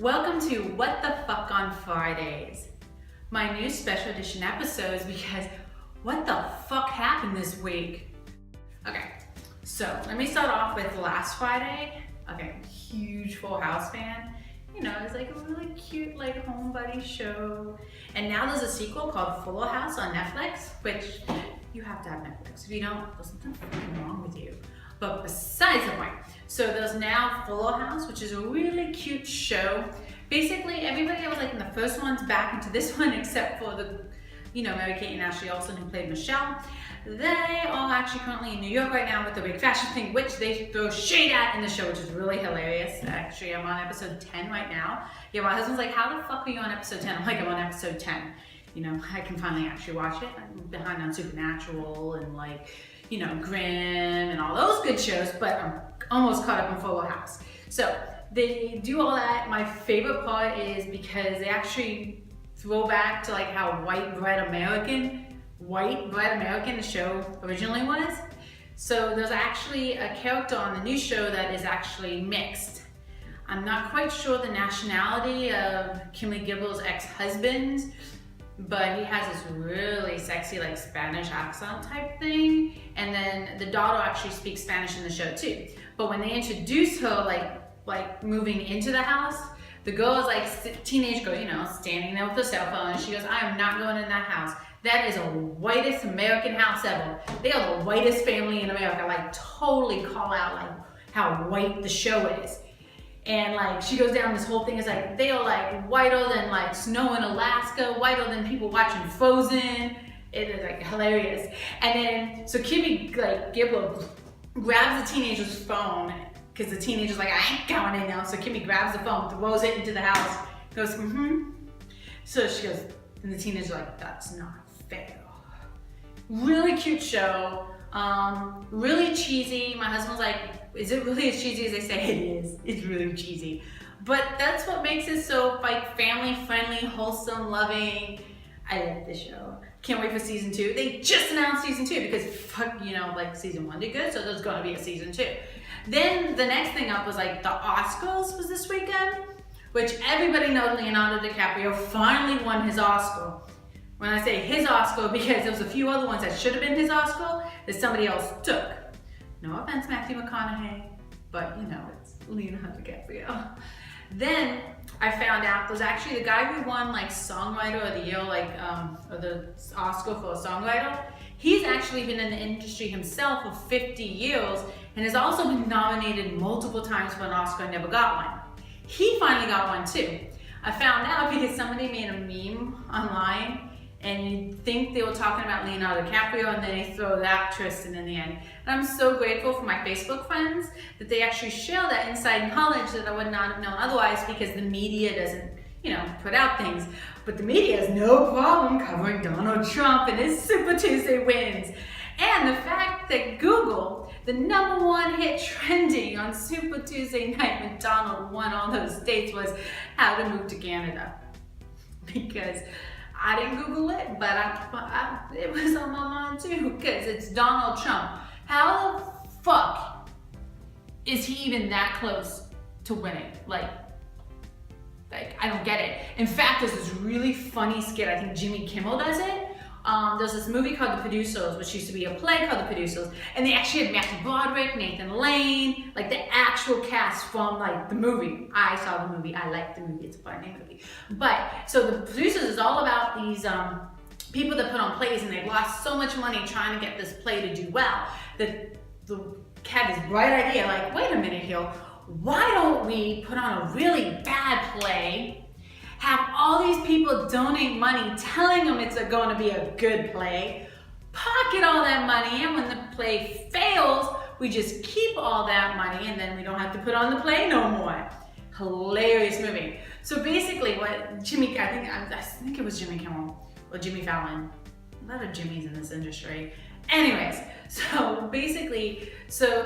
Welcome to What the Fuck on Fridays, my new special edition episodes because what the fuck happened this week? Okay, so let me start off with last Friday. Okay, huge Full House fan. You know, it's like a really cute like home buddy show. And now there's a sequel called Full House on Netflix, which you have to have Netflix. If you don't, there's something fucking wrong with you. But besides the point, so there's now Full House, which is a really cute show. Basically, everybody that was like in the first one's back into this one, except for the, Mary-Kate and Ashley Olsen who played Michelle. They are actually currently in New York right now with the big fashion thing, which they throw shade at in the show, which is really hilarious. Actually, I'm on episode 10 right now. Yeah, my husband's like, how the fuck are you on episode 10? I'm like, I'm on episode 10. I can finally actually watch it. I'm behind on Supernatural and Grimm and all those good shows, but I'm almost caught up in Full House. So they do all that. My favorite part is because they actually throw back to like how white bread American the show originally was. So there's actually a character on the new show that is actually mixed. I'm not quite sure the nationality of Kimberly Gibble's ex-husband, but he has this really sexy like Spanish accent type thing. And then the daughter actually speaks Spanish in the show too. But when they introduce her like moving into the house, the girl is like teenage girl, standing there with her cell phone, and she goes, I am not going in that house. That is the whitest American house ever. They are the whitest family in America. Like totally call out like how white the show is. And like she goes down this whole thing is like they are like whiter than like snow in Alaska, whiter than people watching Frozen. It is like hilarious. And then so Kimmy like Gibble grabs the teenager's phone because the teenager's like, I ain't going in now. So Kimmy grabs the phone, throws it into the house, goes, So she goes, and the teenager's like, that's not fair. Really cute show. Really cheesy. My husband's like, is it really as cheesy as they say it is? It's really cheesy. But that's what makes it so like family friendly, wholesome, loving. I love this show. Can't wait for season 2. They just announced season 2 because season 1 did good, so there's gonna be a season 2. Then the next thing up was like the Oscars was this weekend, which everybody knows Leonardo DiCaprio finally won his Oscar. When I say his Oscar, because there was a few other ones that should have been his Oscar that somebody else took. No offense, Matthew McConaughey, but it's Leonardo DiCaprio. Then I found out there's actually the guy who won like Songwriter of the Year, or the Oscar for a songwriter. He's actually been in the industry himself for 50 years and has also been nominated multiple times for an Oscar and never got one. He finally got one too. I found out because somebody made a meme online and you'd think they were talking about Leonardo DiCaprio and then they throw that twist in the end. And I'm so grateful for my Facebook friends that they actually share that inside knowledge that I would not have known otherwise because the media doesn't, put out things. But the media has no problem covering Donald Trump and his Super Tuesday wins. And the fact that Google, the #1 hit trending on Super Tuesday night when Donald won all those states was how to move to Canada. Because I didn't Google it, but it was on my mind too, because it's Donald Trump. How the fuck is he even that close to winning? Like, I don't get it. In fact, there's this really funny skit, I think Jimmy Kimmel does it. There's this movie called The Producers, which used to be a play called The Producers, and they actually had Matthew Broderick, Nathan Lane, like the actual cast from like the movie. I saw the movie, I liked the movie, it's a funny movie. But, so The Producers is all about these people that put on plays and they've lost so much money trying to get this play to do well that the had this bright idea, like, wait a minute here, why don't we put on a really bad play, have all these people donate money telling them it's going to be a good play, pocket all that money, and when the play fails, we just keep all that money and then we don't have to put on the play no more. Hilarious movie. So basically what I think it was Jimmy Kimmel or Jimmy Fallon. A lot of Jimmys in this industry. Anyways, so basically,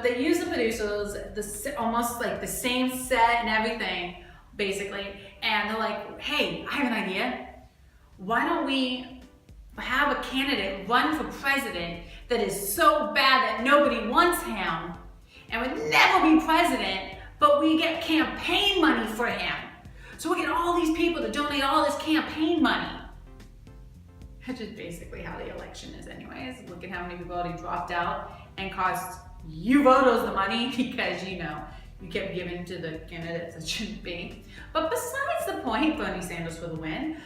they use The Producers, almost like the same set and everything, basically, and they're like, hey, I have an idea. Why don't we have a candidate run for president that is so bad that nobody wants him and would never be president, but we get campaign money for him. so we'll get all these people to donate all this campaign money. Which is basically how the election is anyways. Look at how many people already dropped out and cost you voters the money because, you kept giving to the candidates that shouldn't be. But besides the point, Bernie Sanders for the win.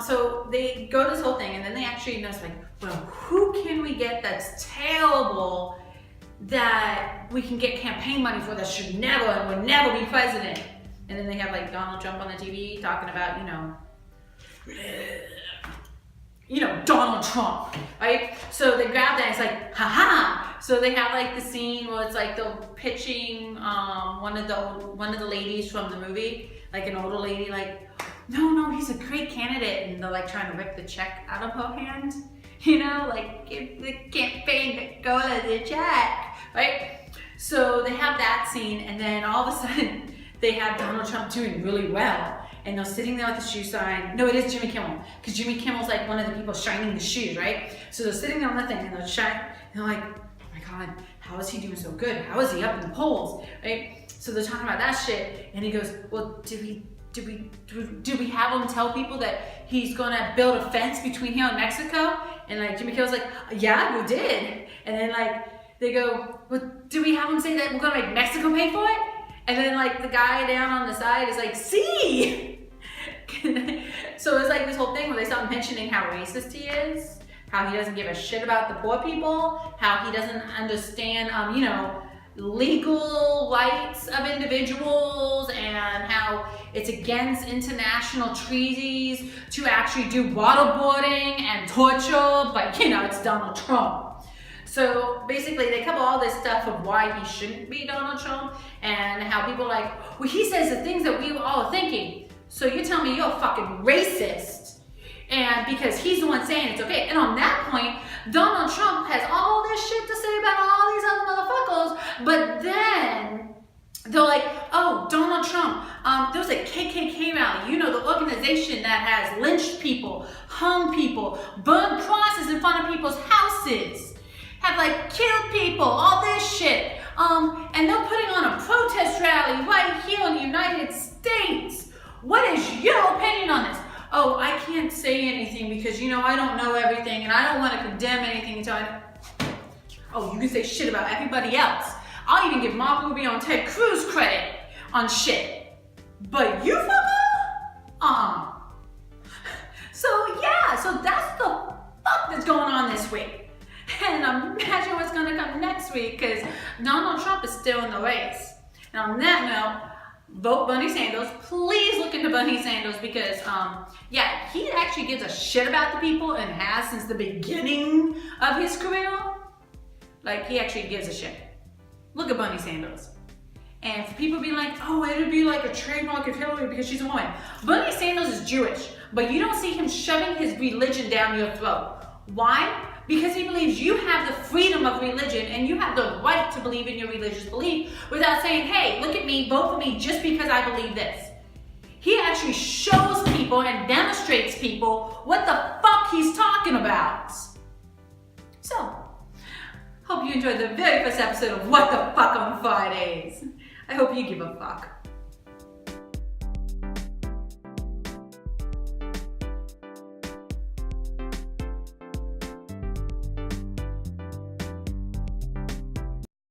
So they go this whole thing and then they actually know, like, well, who can we get that's terrible that we can get campaign money for that should never and would never be president? And then they have like Donald Trump on the TV talking about, Donald Trump, right? So they grab that and it's like, haha. So they have like the scene where it's like they're pitching one of the ladies from the movie, like an older lady, like, no, he's a great candidate, and they're like trying to rip the check out of her hand, like give the campaign to go to the check, right? So they have that scene, and then all of a sudden they have Donald Trump doing really well. And they're sitting there with the shoe sign. No, it is Jimmy Kimmel. Because Jimmy Kimmel's like one of the people shining the shoes, right? So they're sitting there on the thing and they're like, oh my God, how is he doing so good? How is he up in the polls, right? So they're talking about that shit. And he goes, well, did we have him tell people that he's gonna build a fence between here and Mexico? And like Jimmy Kimmel's like, yeah, we did. And then like, they go, well, do we have him say that we're gonna make Mexico pay for it? And then like the guy down on the side is like, see? So it's like this whole thing where they start mentioning how racist he is, how he doesn't give a shit about the poor people, how he doesn't understand, legal rights of individuals, and how it's against international treaties to actually do waterboarding and torture, but it's Donald Trump. So basically they cover all this stuff of why he shouldn't be Donald Trump, and how people are like, well, he says the things that we all are thinking. So you're telling me you're a fucking racist, and because he's the one saying it's okay. And on that point, Donald Trump has all this shit to say about all these other motherfuckers, but then they're like, oh, Donald Trump, there was a KKK rally, the organization that has lynched people, hung people, burned crosses in front of people's houses, have like killed people, all this shit. And they're putting on a protest rally right here in the United States. What is your opinion on this? Oh, I can't say anything because, I don't know everything and I don't want to condemn anything until Oh, you can say shit about everybody else. I'll even give Mark Rubio and Ted Cruz credit on shit. But you fucker? So that's the fuck that's going on this week. And imagine what's going to come next week, because Donald Trump is still in the race. And on that note, vote Bernie Sanders. Please look into Bernie Sanders because, he actually gives a shit about the people and has since the beginning of his career. Like, he actually gives a shit. Look at Bernie Sanders. And for people being like, oh, it'd be like a trademark of Hillary because she's a woman. Bernie Sanders is Jewish, but you don't see him shoving his religion down your throat. Why? Because he believes you have the freedom of religion and you have the right to believe in your religious belief without saying, hey, look at me, vote for me just because I believe this. He actually shows people and demonstrates people what the fuck he's talking about. So, hope you enjoyed the very first episode of What the Fuck on Fridays. I hope you give a fuck.